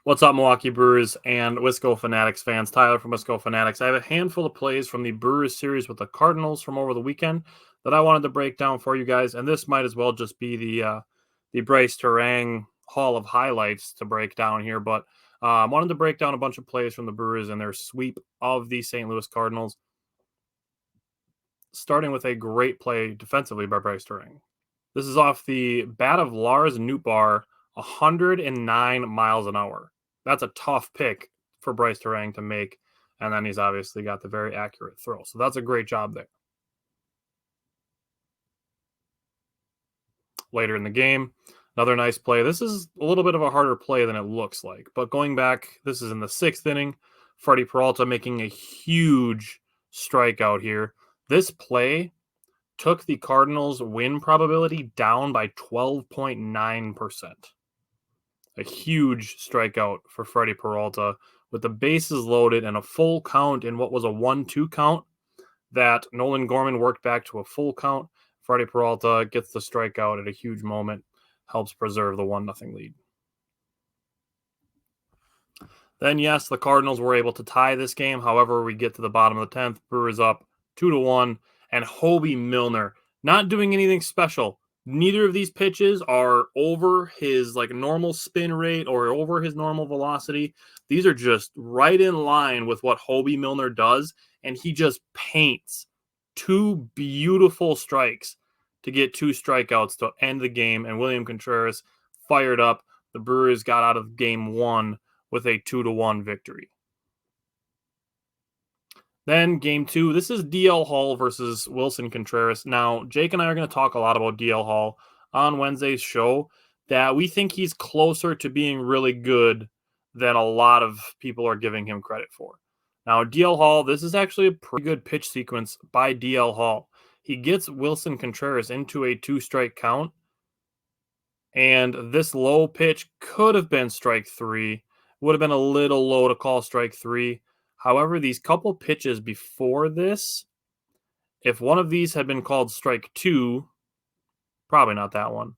What's up, Milwaukee Brewers and Wisco Fanatics fans? Tyler from Wisco Fanatics. I have a handful of plays from the Brewers series with the Cardinals from over the weekend that I wanted to break down for you guys, and this might as well just be the Bryce Terang Hall of Highlights to break down here. But I wanted to break down a bunch of plays from the Brewers and their sweep of the St. Louis Cardinals, starting with a great play defensively by Bryce Terang. This is off the bat of Lars Nootbaar, 109 miles an hour. That's a tough pick for Bryce Terang to make. And then he's obviously got the very accurate throw. So that's a great job there. Later in the game, another nice play. This is a little bit of a harder play than it looks like. But going back, this is in the sixth inning. Freddie Peralta making a huge strikeout here. This play took the Cardinals' win probability down by 12.9%. A huge strikeout for Freddie Peralta with the bases loaded and a full count in what was a 1-2 count that Nolan Gorman worked back to a full count. Freddie Peralta gets the strikeout at a huge moment, helps preserve the 1-0 lead. Then, yes, the Cardinals were able to tie this game. However, we get to the bottom of the 10th, Brewers up 2-1, and Hobie Milner not doing anything special. Neither of these pitches are over his normal spin rate or over his normal velocity. These are just right in line with what Hobie Milner does, and he just paints two beautiful strikes to get two strikeouts to end the game, and William Contreras fired up. The Brewers got out of game one with a 2-1 victory. Then game two, this is DL Hall versus Wilson Contreras. Now, Jake and I are going to talk a lot about DL Hall on Wednesday's show, that we think he's closer to being really good than a lot of people are giving him credit for. Now, DL Hall, this is actually a pretty good pitch sequence by DL Hall. He gets Wilson Contreras into a 2-strike count, and this low pitch could have been strike three. Would have been a little low to call strike three. However, these couple pitches before this, if one of these had been called strike two, probably not that one,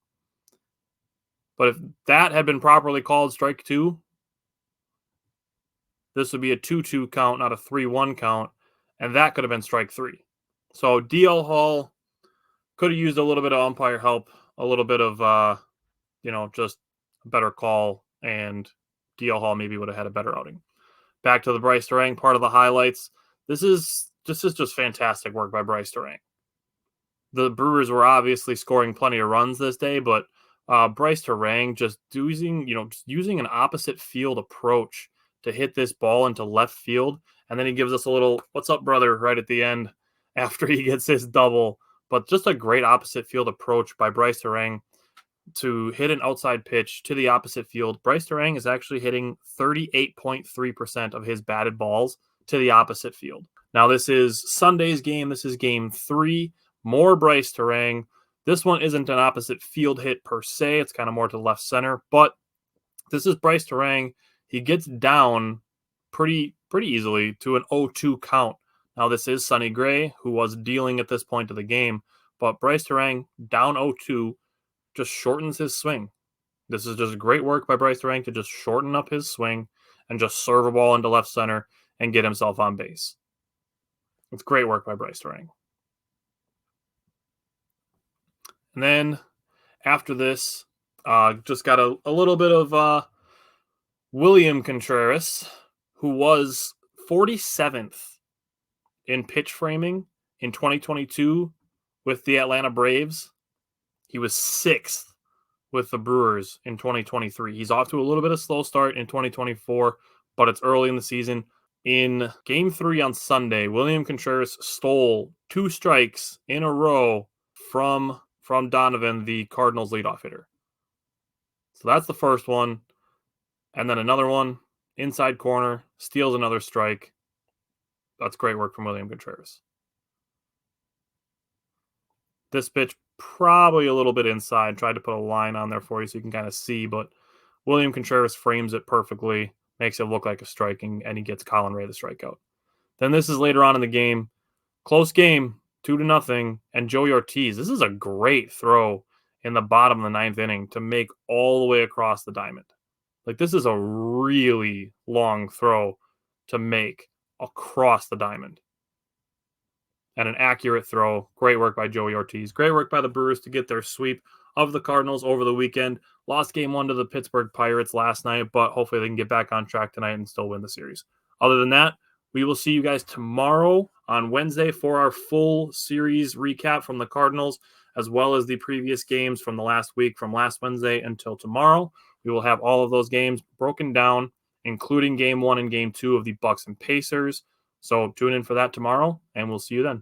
but if that had been properly called strike two, this would be a 2-2 count, not a 3-1 count, and that could have been strike three. So DL Hall could have used a little bit of umpire help, a little bit of, just a better call, and DL Hall maybe would have had a better outing. Back to the Bryce Terang part of the highlights. This is just fantastic work by Bryce Terang. The Brewers were obviously scoring plenty of runs this day, but Bryce Terang just using an opposite field approach to hit this ball into left field, and then he gives us a little "What's up, brother?" right at the end after he gets his double. But just a great opposite field approach by Bryce Terang to hit an outside pitch to the opposite field. Bryce Terang is actually hitting 38.3% of his batted balls to the opposite field. Now, this is Sunday's game. This is game 3. More Bryce Terang. This one isn't an opposite field hit per se. It's kind of more to left center. But this is Bryce Terang. He gets down pretty easily to an 0-2 count. Now, this is Sonny Gray, who was dealing at this point of the game. But Bryce Terang down 0-2. Just shortens his swing. This is just great work by Bryce Terang to just shorten up his swing and just serve a ball into left center and get himself on base. It's great work by Bryce Terang. And then after this, just got a little bit of William Contreras, who was 47th in pitch framing in 2022 with the Atlanta Braves. He was 6th with the Brewers in 2023. He's off to a little bit of slow start in 2024, but it's early in the season. In Game 3 on Sunday, William Contreras stole 2 strikes in a row from Donovan, the Cardinals leadoff hitter. So that's the first one. And then another one, inside corner, steals another strike. That's great work from William Contreras. This pitch probably a little bit inside. Tried to put a line on there for you so you can kind of see, but William Contreras frames it perfectly, makes it look like a striking, and he gets Colin Ray the strikeout. Then this is later on in the game. Close game, 2-0, and Joey Ortiz. This is a great throw in the bottom of the 9th inning to make all the way across the diamond. Like, this is a really long throw to make across the diamond. And an accurate throw. Great work by Joey Ortiz. Great work by the Brewers to get their sweep of the Cardinals over the weekend. Lost game 1 to the Pittsburgh Pirates last night, but hopefully they can get back on track tonight and still win the series. Other than that, we will see you guys tomorrow on Wednesday for our full series recap from the Cardinals, as well as the previous games from the last week, from last Wednesday until tomorrow. We will have all of those games broken down, including game 1 and game 2 of the Bucks and Pacers. So tune in for that tomorrow, and we'll see you then.